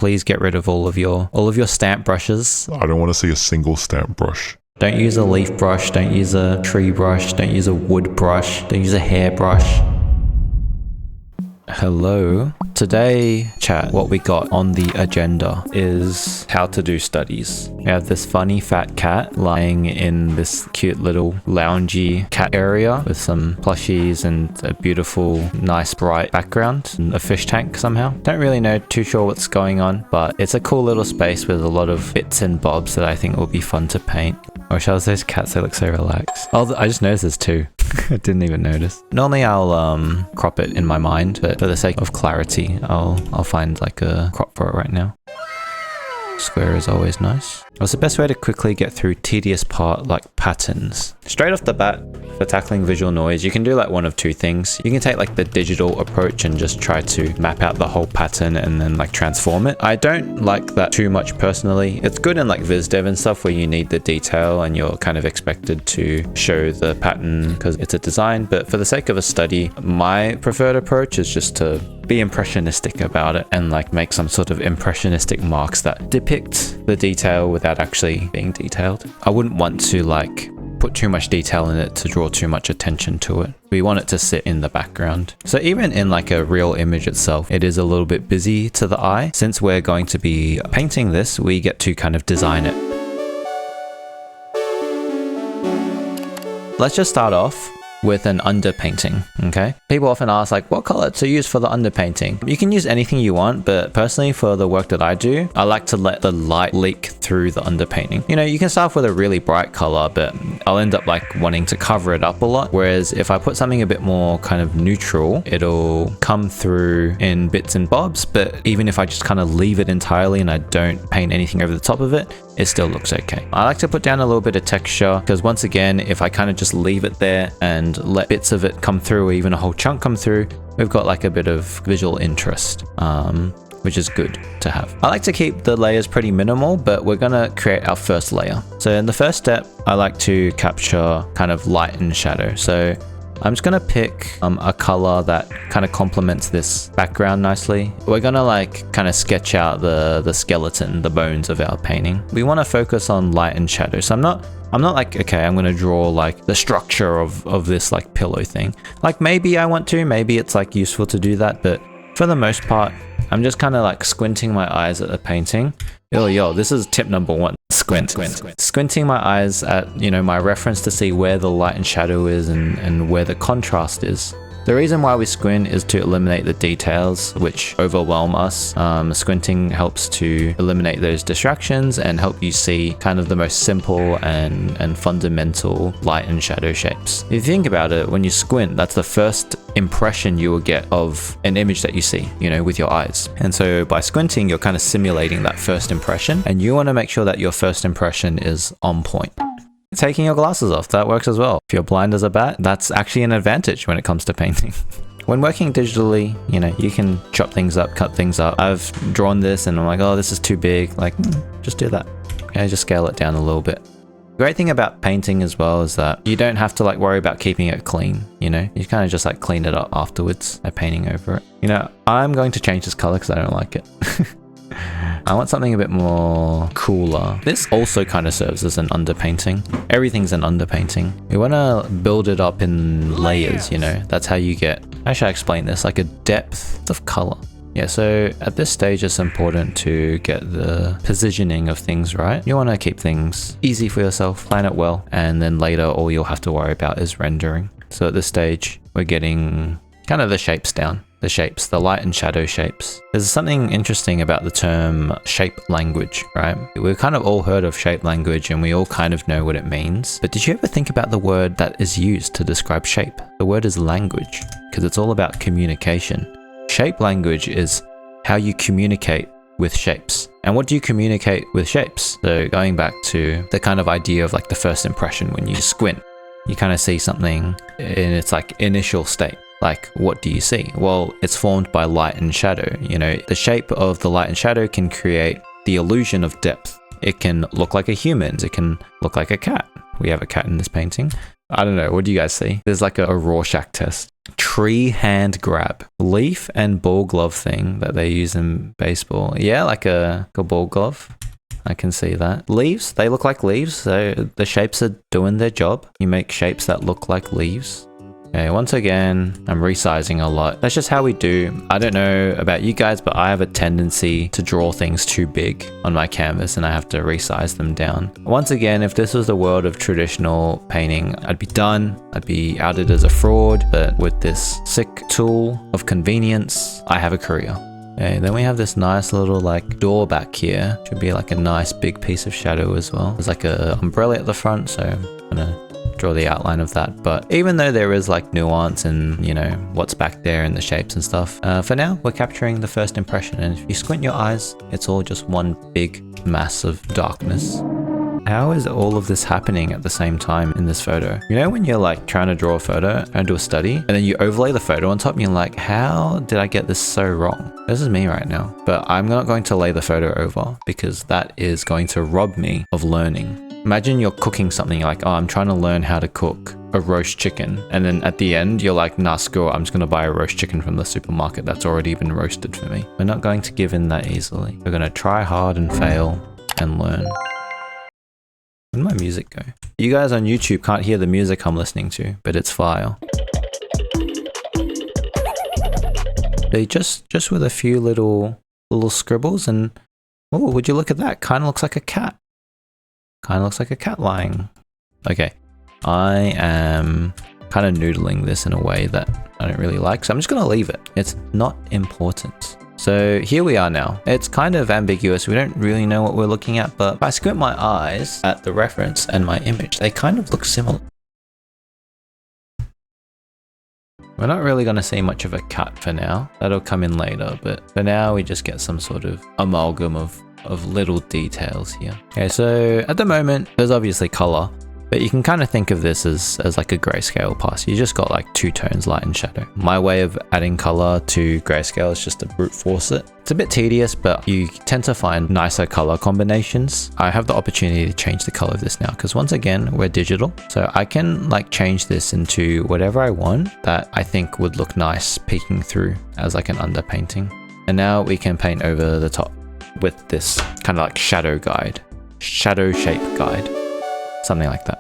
Please get rid of all of your stamp brushes. I don't want to see a single stamp brush. Don't use a leaf brush, don't use a tree brush, don't use a wood brush, don't use a hair brush. Hello. Today, chat, what we got on the agenda is how to do studies. We have this funny fat cat lying in this cute little loungy cat area with some plushies and a beautiful, nice, bright background and a fish tank somehow. Don't really know too sure what's going on, but it's a cool little space with a lot of bits and bobs that I think will be fun to paint. I wish I was those cats, they look so relaxed. Oh, I just noticed there's two. I didn't even notice. Normally I'll crop it in my mind, but for the sake of clarity, I'll find like a crop for it right now. Square is always nice. What's the best way to quickly get through tedious part like patterns? Straight off the bat, for tackling visual noise, you can do like one of two things. You can take like the digital approach and just try to map out the whole pattern and then like transform it. I don't like that too much personally. It's good in like viz dev and stuff where you need the detail and you're kind of expected to show the pattern because it's a design. But for the sake of a study, my preferred approach is just to be impressionistic about it and like make some sort of impressionistic marks that depict the detail without actually being detailed. I wouldn't want to like put too much detail in it to draw too much attention to it. We want it to sit in the background. So even in like a real image itself, it is a little bit busy to the eye. Since we're going to be painting this, we get to kind of design it. Let's just start off with an underpainting, okay? People often ask like, what color to use for the underpainting? You can use anything you want, but personally for the work that I do, I like to let the light leak through the underpainting. You know, you can start off with a really bright color, but I'll end up like wanting to cover it up a lot. Whereas if I put something a bit more kind of neutral, it'll come through in bits and bobs. But even if I just kind of leave it entirely and I don't paint anything over the top of it, it still looks okay. I like to put down a little bit of texture because once again, if I kind of just leave it there and let bits of it come through or even a whole chunk come through, we've got like a bit of visual interest, which is good to have. I like to keep the layers pretty minimal, but we're gonna create our first layer. So in the first step, I like to capture kind of light and shadow. So I'm just gonna pick a color that kind of complements this background nicely. We're gonna like kind of sketch out the skeleton, the bones of our painting. We want to focus on light and shadow. So I'm not like, okay, I'm gonna draw like the structure of this like pillow thing. Like maybe I want to, maybe it's like useful to do that, but for the most part, I'm just kind of like squinting my eyes at the painting. Yo, this is tip number one. Squint. Squinting my eyes at, you know, my reference to see where the light and shadow is and where the contrast is. The reason why we squint is to eliminate the details which overwhelm us. Squinting helps to eliminate those distractions and help you see kind of the most simple and fundamental light and shadow shapes. If you think about it, when you squint, that's the first impression you will get of an image that you see, you know, with your eyes. And so by squinting, you're kind of simulating that first impression, and you want to make sure that your first impression is on point. Taking your glasses off, that works as well. If you're blind as a bat, that's actually an advantage when it comes to painting. When working digitally, you know, you can chop things up, cut things up. I've drawn this and I'm like, oh, this is too big. Like, just do that. Okay, just scale it down a little bit. The great thing about painting as well is that you don't have to like worry about keeping it clean, you know? You kind of just like clean it up afterwards by painting over it. You know, I'm going to change this color because I don't like it. I want something a bit more cooler. This also kind of serves as an underpainting. Everything's an underpainting. We want to build it up in layers, you know? That's how you get, how should I explain this? Like a depth of color. Yeah, so at this stage, it's important to get the positioning of things right. You want to keep things easy for yourself, plan it well, and then later all you'll have to worry about is rendering. So at this stage, we're getting kind of the shapes down. The shapes, the light and shadow shapes. There's something interesting about the term shape language, right? We've kind of all heard of shape language and we all kind of know what it means. But did you ever think about the word that is used to describe shape? The word is language, because it's all about communication. Shape language is how you communicate with shapes. And what do you communicate with shapes? So going back to the kind of idea of like the first impression, when you squint, you kind of see something in its like initial state. Like, what do you see? Well, it's formed by light and shadow. You know, the shape of the light and shadow can create the illusion of depth. It can look like a human. It can look like a cat. We have a cat in this painting. I don't know. What do you guys see? There's like a Rorschach test. Tree hand grab. Leaf and ball glove thing that they use in baseball. Yeah, like a ball glove. I can see that. Leaves, they look like leaves. So the shapes are doing their job. You make shapes that look like leaves. Okay, once again, I'm resizing a lot. That's just how we do. I don't know about you guys, but I have a tendency to draw things too big on my canvas and I have to resize them down. Once again, if this was the world of traditional painting, I'd be done. I'd be outed as a fraud, but with this sick tool of convenience, I have a career. Okay, then we have this nice little like door back here. Should be like a nice big piece of shadow as well. There's like a umbrella at the front, so I'm gonna draw the outline of that. But even though there is like nuance and, you know, what's back there and the shapes and stuff, for now we're capturing the first impression, and if you squint your eyes, it's all just one big mass of darkness. How is all of this happening at the same time in this photo? You know when you're like trying to draw a photo and do a study and then you overlay the photo on top and you're like, how did I get this so wrong? This is me right now. But I'm not going to lay the photo over because that is going to rob me of learning. Imagine you're cooking something, you're like, oh, I'm trying to learn how to cook a roast chicken. And then at the end, you're like, nah, screw it. I'm just going to buy a roast chicken from the supermarket that's already been roasted for me. We're not going to give in that easily. We're going to try hard and fail and learn. Where'd my music go? You guys on YouTube can't hear the music I'm listening to, but it's fire. They just with a few little scribbles and, oh, would you look at that? Kind of looks like a cat. Kind of looks like a cat lying. Okay, I am kind of noodling this in a way that I don't really like, so I'm just going to leave it. It's not important. So here we are now. It's kind of ambiguous. We don't really know what we're looking at, but if I squint my eyes at the reference and my image, they kind of look similar. We're not really going to see much of a cut for now. That'll come in later, but for now we just get some sort of amalgam of little details here. Okay, so at the moment, there's obviously color, but you can kind of think of this as like a grayscale pass. You just got like two tones, light and shadow. My way of adding color to grayscale is just to brute force it. It's a bit tedious, but you tend to find nicer color combinations. I have the opportunity to change the color of this now because once again, we're digital. So I can like change this into whatever I want that I think would look nice peeking through as like an underpainting. And now we can paint over the top with this kind of like shadow shape guide, something like that.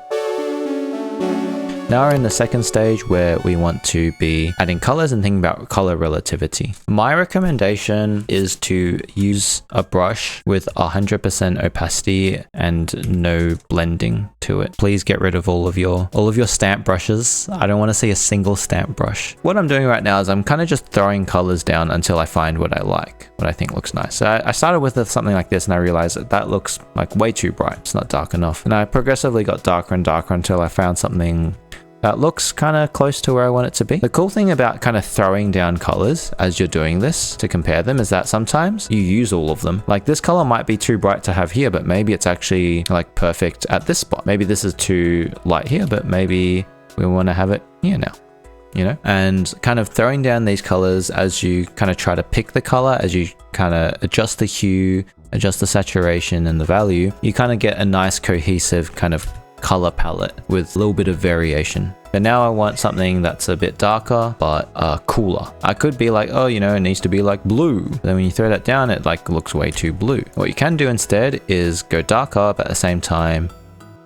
Now we're in the second stage where we want to be adding colors and thinking about color relativity. My recommendation is to use a brush with 100% opacity and no blending to it. Please get rid of all of your stamp brushes. I don't want to see a single stamp brush. What I'm doing right now is I'm kind of just throwing colors down until I find what I like, what I think looks nice. So I started with something like this and I realized that looks like way too bright. It's not dark enough. And I progressively got darker and darker until I found something that looks kind of close to where I want it to be. The cool thing about kind of throwing down colors as you're doing this to compare them is that sometimes you use all of them. Like this color might be too bright to have here, but maybe it's actually like perfect at this spot. Maybe this is too light here, but maybe we want to have it here now, you know? And kind of throwing down these colors as you kind of try to pick the color, as you kind of adjust the hue, adjust the saturation and the value, you kind of get a nice cohesive kind of color palette with a little bit of variation. But now I want something that's a bit darker but cooler. I could be like, oh, you know, it needs to be like blue. Then when you throw that down, it like looks way too blue. What you can do instead is go darker but at the same time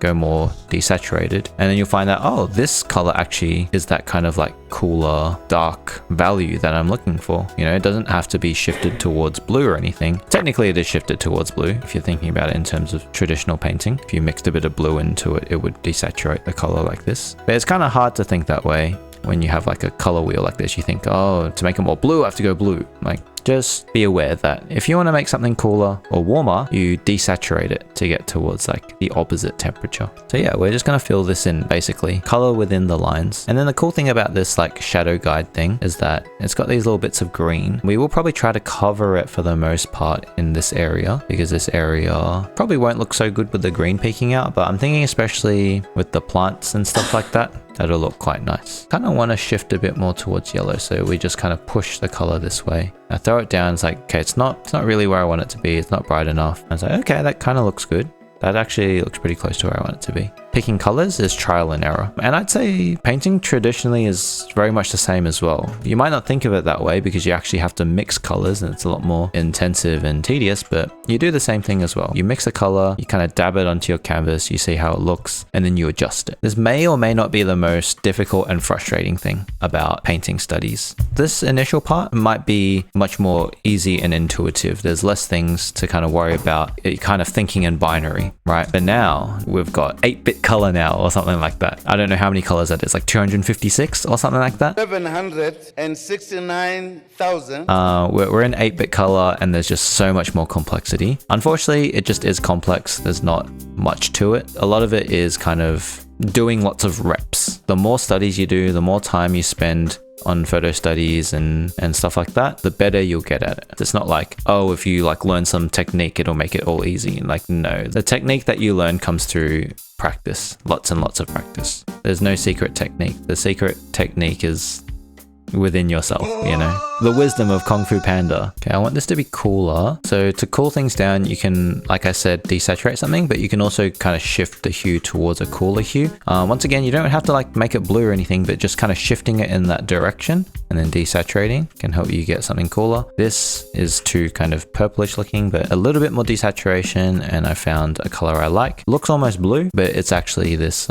go more desaturated, and then you'll find that, oh, this color actually is that kind of like cooler dark value that I'm looking for. You know, it doesn't have to be shifted towards blue or anything. Technically it is shifted towards blue if you're thinking about it in terms of traditional painting. If you mixed a bit of blue into it, it would desaturate the color like this. But it's kind of hard to think that way when you have like a color wheel like this. You think, oh, to make it more blue I have to go blue. Like, just be aware that if you want to make something cooler or warmer, you desaturate it to get towards like the opposite temperature. So yeah, we're just going to fill this in basically, color within the lines. And then the cool thing about this like shadow guide thing is that it's got these little bits of green. We will probably try to cover it for the most part in this area because this area probably won't look so good with the green peeking out, but I'm thinking especially with the plants and stuff like that, that'll look quite nice. Kind of want to shift a bit more towards yellow, so we just kind of push the color this way. I throw it down, it's like, okay, it's not really where I want it to be. It's not bright enough. I was like, okay, that kind of looks good. That actually looks pretty close to where I want it to be. picking colors is trial and error. And I'd say painting traditionally is very much the same as well. You might not think of it that way because you actually have to mix colors and it's a lot more intensive and tedious, but you do the same thing as well. You mix a color, you kind of dab it onto your canvas, you see how it looks, and then you adjust it. This may or may not be the most difficult and frustrating thing about painting studies. This initial part might be much more easy and intuitive. There's less things to kind of worry about. You're kind of thinking in binary, right? But now we've got 8-bit color now or something like that. I don't know how many colors that is, like 256 or something like that. 769,000. We're in 8-bit color and there's just so much more complexity. Unfortunately, it just is complex. There's not much to it. A lot of it is kind of doing lots of reps. The more studies you do, the more time you spend on photo studies and stuff like that, the better you'll get at it. It's not like, oh, if you like learn some technique, it'll make it all easy. Like, no, the technique that you learn comes through practice, lots and lots of practice. There's no secret technique. The secret technique is within yourself, you know? The wisdom of Kung Fu Panda. Okay, I want this to be cooler. So to cool things down, you can, like I said, desaturate something, but you can also kind of shift the hue towards a cooler hue. Once again, you don't have to like make it blue or anything, but just kind of shifting it in that direction and then desaturating can help you get something cooler. This is too kind of purplish looking, but a little bit more desaturation, and I found a color I like. Looks almost blue, but it's actually this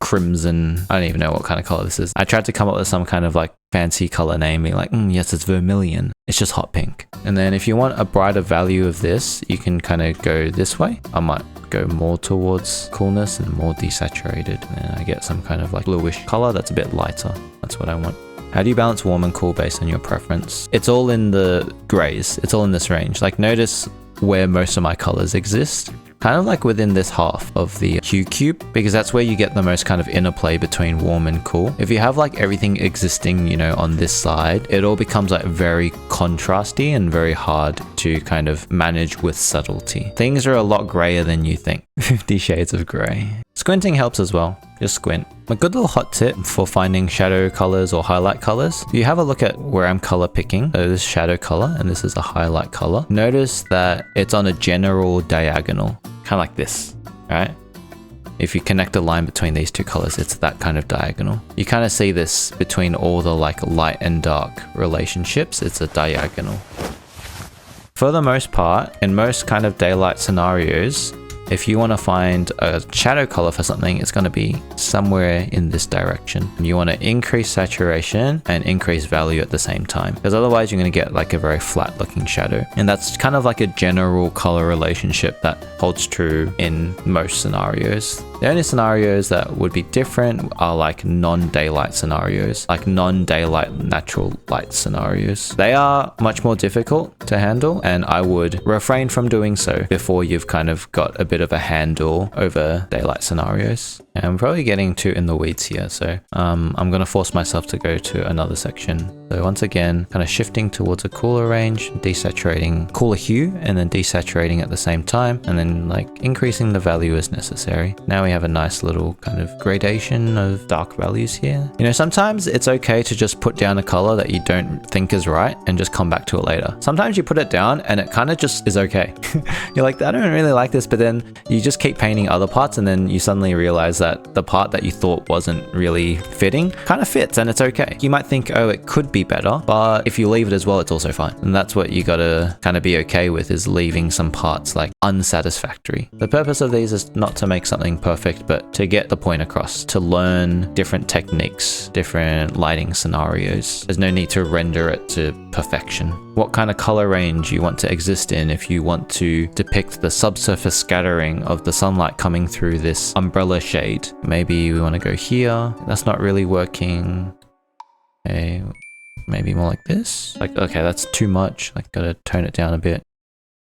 crimson. I don't even know what kind of color this is. I tried to come up with some kind of like fancy color name, being like, yes, it's vermilion. It's just hot pink. And then if you want a brighter value of this, you can kind of go this way. I might go more towards coolness and more desaturated. And I get some kind of like bluish color that's a bit lighter. That's what I want. How do you balance warm and cool based on your preference? It's all in the grays. It's all in this range. Like, notice where most of my colors exist. Kind of like within this half of the hue cube, because that's where you get the most kind of interplay between warm and cool. If you have like everything existing, you know, on this side, it all becomes like very contrasty and very hard to kind of manage with subtlety. Things are a lot grayer than you think. 50 shades of gray. Squinting helps as well. Just squint. A good little hot tip for finding shadow colors or highlight colors. If you have a look at where I'm color picking, so this shadow color and this is a highlight color, notice that it's on a general diagonal, kind of like this, right? If you connect a line between these two colors, it's that kind of diagonal. You kind of see this between all the like light and dark relationships. It's a diagonal. For the most part, in most kind of daylight scenarios, if you want to find a shadow color for something, it's going to be somewhere in this direction. You want to increase saturation and increase value at the same time, because otherwise you're going to get like a very flat looking shadow. And that's kind of like a general color relationship that holds true in most scenarios. The only scenarios that would be different are like non-daylight scenarios, like non-daylight natural light scenarios. They are much more difficult to handle, and I would refrain from doing so before you've kind of got a bit of a handle over daylight scenarios. And I'm probably getting too in the weeds here, so I'm going to force myself to go to another section. So once again, kind of shifting towards a cooler range, desaturating cooler hue, and then desaturating at the same time, and then like increasing the value as necessary. Now we have a nice little kind of gradation of dark values here. You know, sometimes it's okay to just put down a color that you don't think is right and just come back to it later. Sometimes you put it down and it kind of just is okay. You're like, I don't really like this, but then you just keep painting other parts, and then you suddenly realize that the part that you thought wasn't really fitting kind of fits, and it's okay. You might think, oh, it could be better, but if you leave it as well, it's also fine. And that's what you gotta kind of be okay with, is leaving some parts like unsatisfactory. The purpose of these is not to make something perfect, but to get the point across, to learn different techniques, different lighting scenarios. There's no need to render it to perfection. What kind of color range you want to exist in if you want to depict the subsurface scattering of the sunlight coming through this umbrella shade. Maybe we want to go here. That's not really working. Okay, maybe more like this. Like, okay, that's too much. Like, gotta tone it down a bit.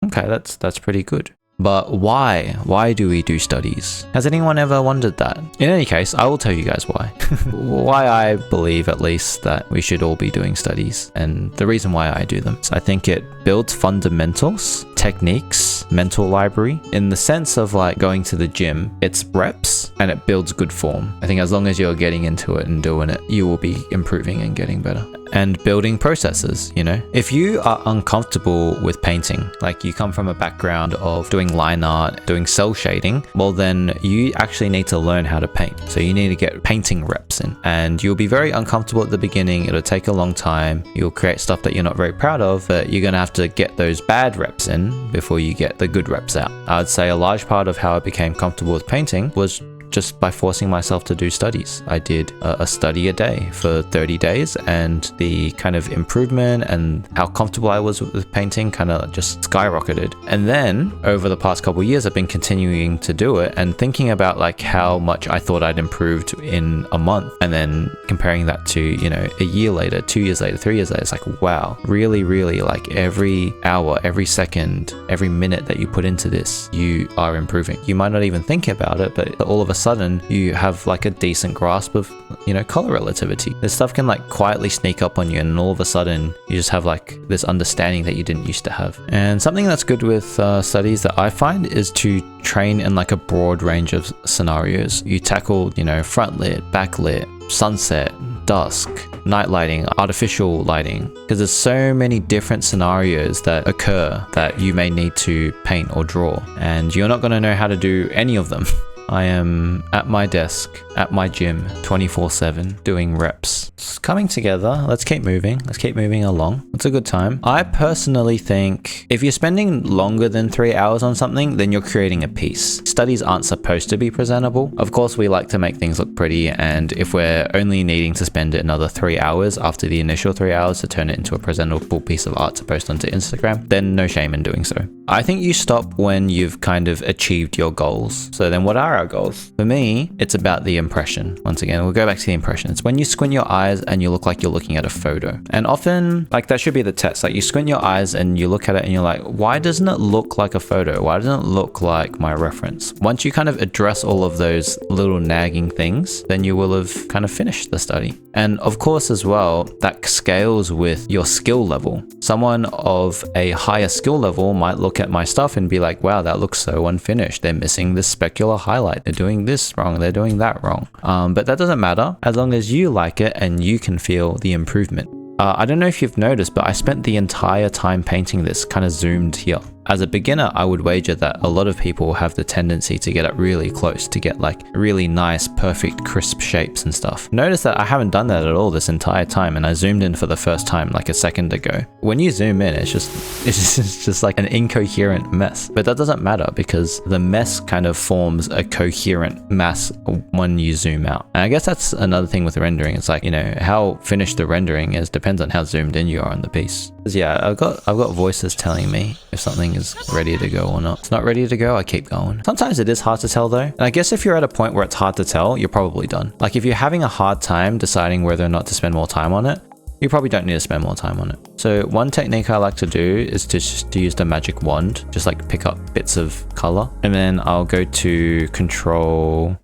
Okay, that's pretty good. But why? Why do we do studies? Has anyone ever wondered that? In any case, I will tell you guys why. Why I believe, at least, that we should all be doing studies, and the reason why I do them. So I think it builds fundamentals, techniques, mental library. In the sense of like going to the gym, it's reps and it builds good form. I think as long as you're getting into it and doing it, you will be improving and getting better. and building processes, you know? If you are uncomfortable with painting, like you come from a background of doing line art, doing cell shading, well then you actually need to learn how to paint. So you need to get painting reps in, and you'll be very uncomfortable at the beginning. It'll take a long time. You'll create stuff that you're not very proud of, but you're gonna have to get those bad reps in before you get the good reps out. I would say a large part of how I became comfortable with painting was just by forcing myself to do studies. I did a study a day for 30 days, and the kind of improvement and how comfortable I was with painting kind of just skyrocketed. And then over the past couple of years, I've been continuing to do it and thinking about like how much I thought I'd improved in a month, and then comparing that to, you know, a year later, 2 years later, 3 years later. It's like, wow, really, really, like every hour, every second, every minute that you put into this, you are improving. You might not even think about it, but all of a sudden you have like a decent grasp of, you know, color relativity. This stuff can like quietly sneak up on you, and all of a sudden you just have like this understanding that you didn't used to have. And something that's good with studies that I find is to train in like a broad range of scenarios. You tackle, you know, front lit, back lit, sunset, dusk, night lighting, artificial lighting, because there's so many different scenarios that occur that you may need to paint or draw, and you're not going to know how to do any of them. I am at my desk, at my gym, 24/7, doing reps. It's coming together. Let's keep moving. Let's keep moving along. It's a good time. I personally think if you're spending longer than 3 hours on something, then you're creating a piece. Studies aren't supposed to be presentable. Of course, we like to make things look pretty, and if we're only needing to spend another 3 hours after the initial 3 hours to turn it into a presentable piece of art to post onto Instagram, then no shame in doing so. I think you stop when you've kind of achieved your goals. So then what are our goals? For me, it's about the impression. Once again, we'll go back to the impression. It's when you squint your eyes and you look like you're looking at a photo. And often, like that should be the test. Like you squint your eyes and you look at it and you're like, why doesn't it look like a photo? Why doesn't it look like my reference? Once you kind of address all of those little nagging things, then you will have kind of finished the study. And of course as well, that scales with your skill level. Someone of a higher skill level might look at my stuff and be like, wow, that looks so unfinished. They're missing this specular highlight. They're doing this wrong. They're doing that wrong. But that doesn't matter as long as you like it and you can feel the improvement. I don't know if you've noticed, but I spent the entire time painting this kind of zoomed here. As a beginner, I would wager that a lot of people have the tendency to get it really close, to get like really nice, perfect, crisp shapes and stuff. Notice that I haven't done that at all this entire time, and I zoomed in for the first time like a second ago. When you zoom in, it's just like an incoherent mess. But that doesn't matter because the mess kind of forms a coherent mass when you zoom out. And I guess that's another thing with rendering. It's like, you know, how finished the rendering is depends on how zoomed in you are on the piece. Yeah, I've got voices telling me if something is ready to go or not. It's not ready to go, I keep going. Sometimes it is hard to tell though. And I guess if you're at a point where it's hard to tell, you're probably done. Like if you're having a hard time deciding whether or not to spend more time on it, you probably don't need to spend more time on it. So one technique I like to do is to use the magic wand, just like pick up bits of color. And then I'll go to Control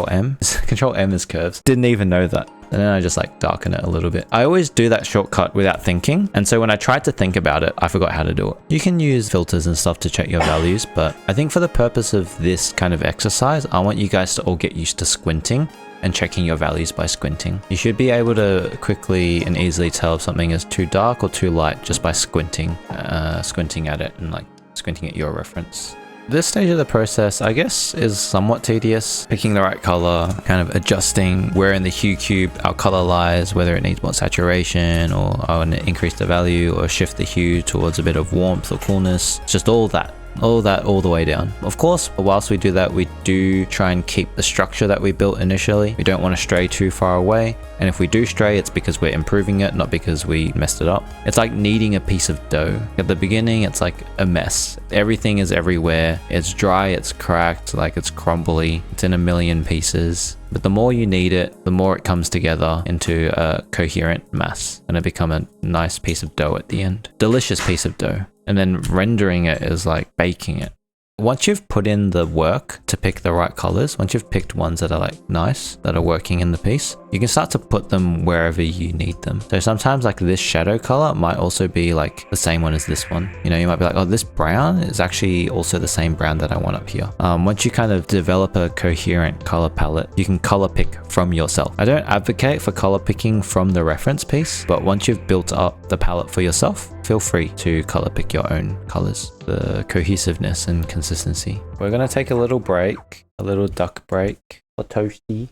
M. Control M is curves. Didn't even know that. And then I just like darken it a little bit. I always do that shortcut without thinking. And so when I tried to think about it, I forgot how to do it. You can use filters and stuff to check your values, but I think for the purpose of this kind of exercise, I want you guys to all get used to squinting and checking your values by squinting. You should be able to quickly and easily tell if something is too dark or too light just by squinting at it and like squinting at your reference. This stage of the process, I guess, is somewhat tedious. Picking the right color, kind of adjusting where in the hue cube our color lies, whether it needs more saturation or I want to increase the value or shift the hue towards a bit of warmth or coolness. It's just all that all the way down. Of course, whilst we do that, we do try and keep the structure that we built initially. We don't want to stray too far away. And if we do stray, it's because we're improving it, not because we messed it up. It's like kneading a piece of dough. At the beginning, it's like a mess. Everything is everywhere. It's dry, it's cracked, like it's crumbly. It's in a million pieces. But the more you knead it, the more it comes together into a coherent mass. And it becomes a nice piece of dough at the end. Delicious piece of dough. And then rendering it is like baking it. Once you've put in the work to pick the right colors, once you've picked ones that are like nice, that are working in the piece, you can start to put them wherever you need them. So sometimes like this shadow color might also be like the same one as this one. You know, you might be like, oh, this brown is actually also the same brown that I want up here. Once you kind of develop a coherent color palette, you can color pick from yourself. I don't advocate for color picking from the reference piece, but once you've built up the palette for yourself, feel free to color pick your own colors. The cohesiveness and consistency. We're gonna take a little break, a little duck break for Toasty.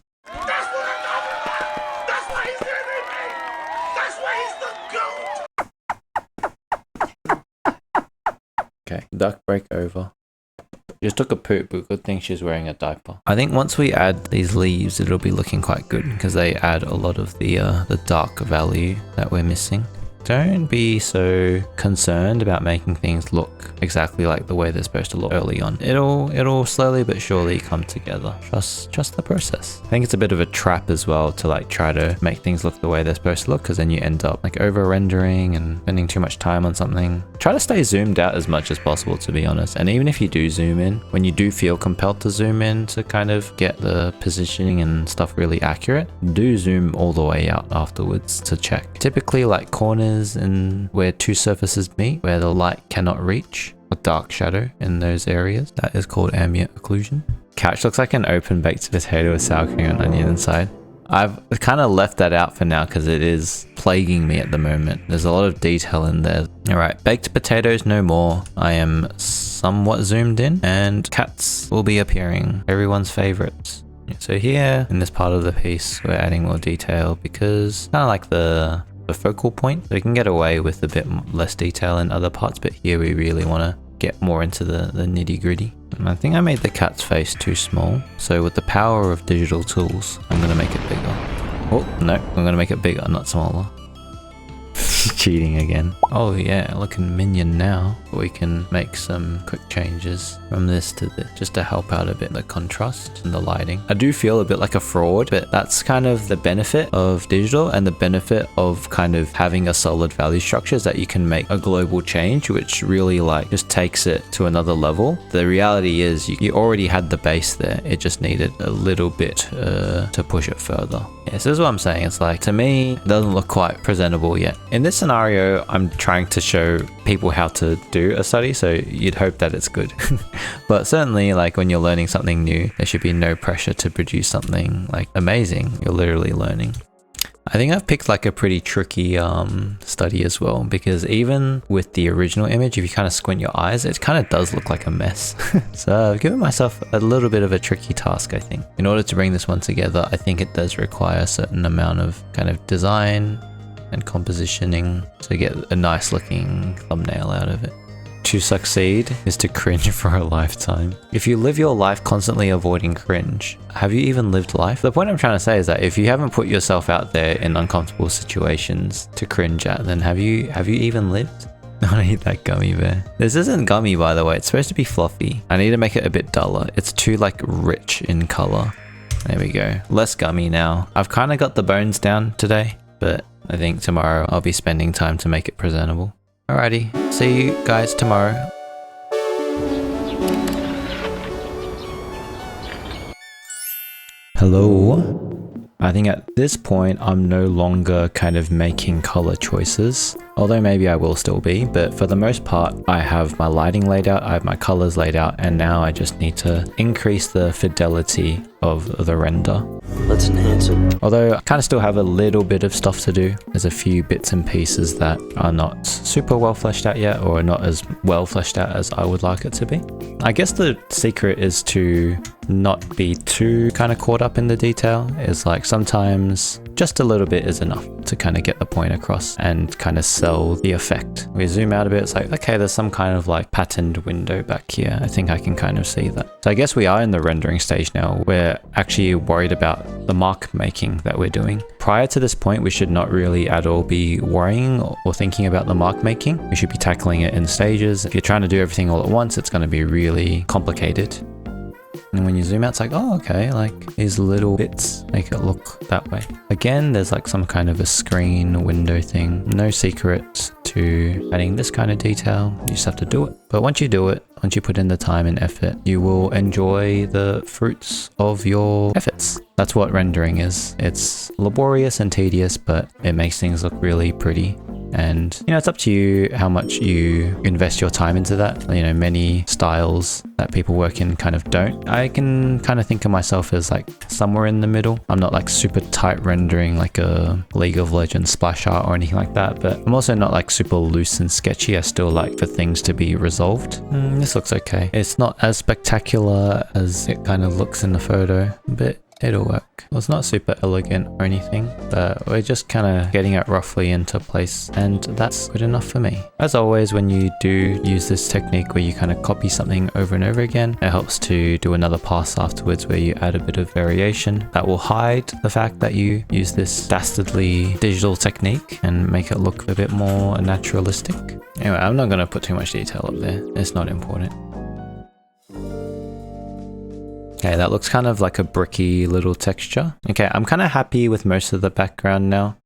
Okay, duck break over. Just took a poop, but good thing she's wearing a diaper. I think once we add these leaves, it'll be looking quite good because they add a lot of the dark value that we're missing. Don't be so concerned about making things look exactly like the way they're supposed to look early on. It'll slowly but surely come together. Trust the process. I think it's a bit of a trap as well to like try to make things look the way they're supposed to look, because then you end up like over rendering and spending too much time on something. Try to stay zoomed out as much as possible, to be honest. And even if you do zoom in, when you do feel compelled to zoom in to kind of get the positioning and stuff really accurate, do zoom all the way out afterwards to check. Typically like corners and where two surfaces meet, where the light cannot reach, a dark shadow in those areas. That is called ambient occlusion. Couch looks like an open baked potato with sour cream and onion inside. I've kind of left that out for now because it is plaguing me at the moment. There's a lot of detail in there. All right, baked potatoes no more. I am somewhat zoomed in and cats will be appearing. Everyone's favorites. So here in this part of the piece, we're adding more detail because kind of like the focal point. So we can get away with a bit less detail in other parts, but here we really want to get more into the nitty gritty. And I think I made the cat's face too small. So with the power of digital tools, I'm going to make it bigger. Oh, no, I'm going to make it bigger, not smaller. Cheating again. Oh yeah, looking minion now. We can make some quick changes from this to this just to help out a bit the contrast and the lighting. I do feel a bit like a fraud, but that's kind of the benefit of digital and the benefit of kind of having a solid value structure, is that you can make a global change which really like just takes it to another level. The reality is you already had the base there, it just needed a little bit to push it further. Yeah, so this is what I'm saying. It's like, to me, it doesn't look quite presentable yet. In this scenario, I'm trying to show people how to do a study, so you'd hope that it's good. But certainly, like when you're learning something new, there should be no pressure to produce something like amazing. You're literally learning. I think I've picked like a pretty tricky study as well, because even with the original image, if you kind of squint your eyes, it kind of does look like a mess. So I've given myself a little bit of a tricky task, I think. In order to bring this one together, I think it does require a certain amount of kind of design and compositioning to get a nice looking thumbnail out of it. To succeed is to cringe for a lifetime. If you live your life constantly avoiding cringe, have you even lived life? The point I'm trying to say is that if you haven't put yourself out there in uncomfortable situations to cringe at, then have you even lived? I need that gummy bear. This isn't gummy, by the way. It's supposed to be fluffy. I need to make it a bit duller. It's too like rich in color. There we go. Less gummy now. I've kind of got the bones down today, but I think tomorrow I'll be spending time to make it presentable. Alrighty, see you guys tomorrow. Hello. I think at this point I'm no longer kind of making color choices, although maybe I will still be, but for the most part I have my lighting laid out, I have my colors laid out, and now I just need to increase the fidelity of the render. Let's enhance it. Although I kind of still have a little bit of stuff to do. There's a few bits and pieces that are not super well fleshed out yet, or not as well fleshed out as I would like it to be. I guess the secret is to not be too kind of caught up in the detail. It's like sometimes just a little bit is enough to kind of get the point across and kind of sell the effect. We zoom out a bit, it's like, okay, there's some kind of like patterned window back here. I think I can kind of see that. So I guess we are in the rendering stage now. We're actually worried about the mark making that we're doing. Prior to this point, we should not really at all be worrying or thinking about the mark making. We should be tackling it in stages. If you're trying to do everything all at once, it's going to be really complicated. And when you zoom out, it's like, oh, okay, like these little bits make it look that way. Again, there's like some kind of a screen window thing. No secret to adding this kind of detail. You just have to do it. But once you do it, once you put in the time and effort, you will enjoy the fruits of your efforts. That's what rendering is. It's laborious and tedious, but it makes things look really pretty. And, you know, it's up to you how much you invest your time into that. You know, many styles that people work in kind of don't. I can kind of think of myself as like somewhere in the middle. I'm not like super tight rendering like a League of Legends splash art or anything like that, but I'm also not like super loose and sketchy. I still like for things to be resolved. This looks okay. It's not as spectacular as it kind of looks in the photo, but it'll work. Well, it's not super elegant or anything, but we're just kind of getting it roughly into place, and that's good enough for me. As always, when you do use this technique where you kind of copy something over and over again, it helps to do another pass afterwards where you add a bit of variation that will hide the fact that you use this dastardly digital technique and make it look a bit more naturalistic. Anyway, I'm not going to put too much detail up there. It's not important. Okay, that looks kind of like a bricky little texture. Okay, I'm kind of happy with most of the background now.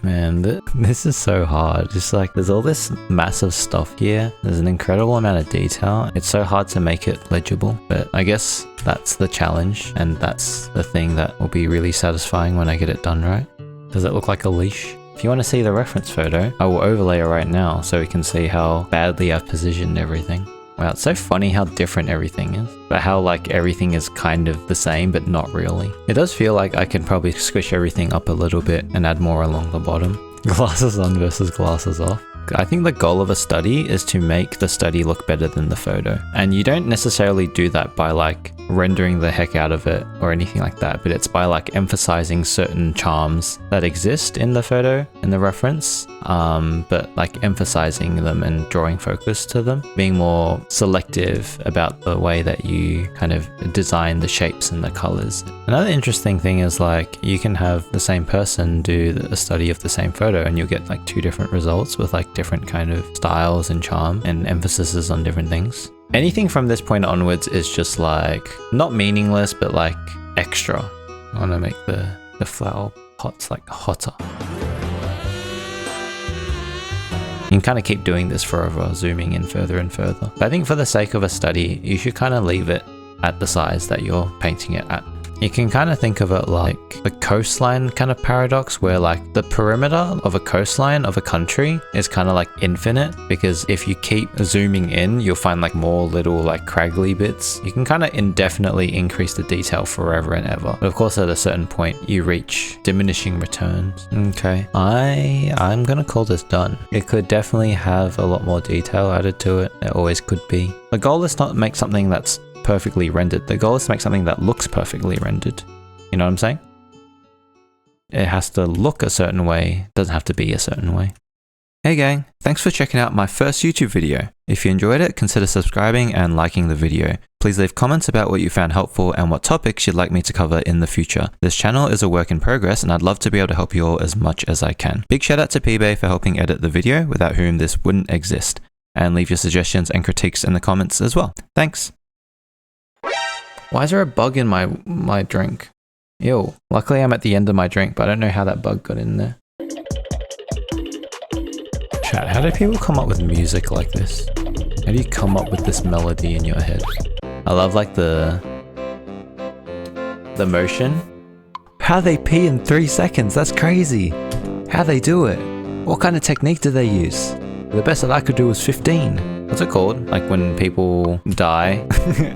Man, this is so hard. Just like, there's all this massive stuff here. There's an incredible amount of detail. It's so hard to make it legible, but I guess that's the challenge, and that's the thing that will be really satisfying when I get it done right. Does it look like a leash? If you want to see the reference photo, I will overlay it right now so we can see how badly I've positioned everything. Wow, it's so funny how different everything is, but how like everything is kind of the same, but not really. It does feel like I can probably squish everything up a little bit and add more along the bottom. Glasses on versus glasses off. I think the goal of a study is to make the study look better than the photo. And you don't necessarily do that by like rendering the heck out of it or anything like that, but it's by like emphasizing certain charms that exist in the photo, in the reference, but like emphasizing them and drawing focus to them, being more selective about the way that you kind of design the shapes and the colors. Another interesting thing is like you can have the same person do a study of the same photo and you'll get like two different results with like different kind of styles and charm and emphases on different things. Anything from this point onwards is just like not meaningless, but like extra. I want to make the flower pots like hotter. You can kind of keep doing this forever, zooming in further and further. But I think for the sake of a study, you should kind of leave it at the size that you're painting it at. You can kind of think of it like the coastline kind of paradox, where like the perimeter of a coastline of a country is kind of like infinite, because if you keep zooming in, you'll find like more little like craggly bits. You can kind of indefinitely increase the detail forever and ever. But of course, at a certain point, you reach diminishing returns. Okay, I'm gonna call this done. It could definitely have a lot more detail added to it. It always could be. The goal is not to make something that's perfectly rendered. The goal is to make something that looks perfectly rendered. You know what I'm saying? It has to look a certain way, it doesn't have to be a certain way. Hey gang, thanks for checking out my first YouTube video. If you enjoyed it, consider subscribing and liking the video. Please leave comments about what you found helpful and what topics you'd like me to cover in the future. This channel is a work in progress and I'd love to be able to help you all as much as I can. Big shout out to Pier for helping edit the video, without whom this wouldn't exist. And leave your suggestions and critiques in the comments as well. Thanks! Why is there a bug in my drink? Ew. Luckily I'm at the end of my drink, but I don't know how that bug got in there. Chat, how do people come up with music like this? How do you come up with this melody in your head? I love like the motion. How they pee in 3 seconds? That's crazy. How they do it? What kind of technique do they use? The best that I could do was 15. What's it called? Like when people die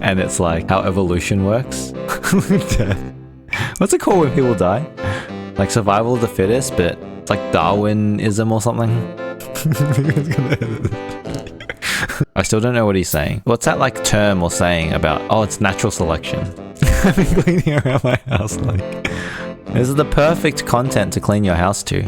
and it's like how evolution works? What's it called when people die? Like survival of the fittest, but it's like Darwinism or something? I still don't know what he's saying. What's that like term or saying about, oh, it's natural selection? I've been cleaning around my house like, this is the perfect content to clean your house to.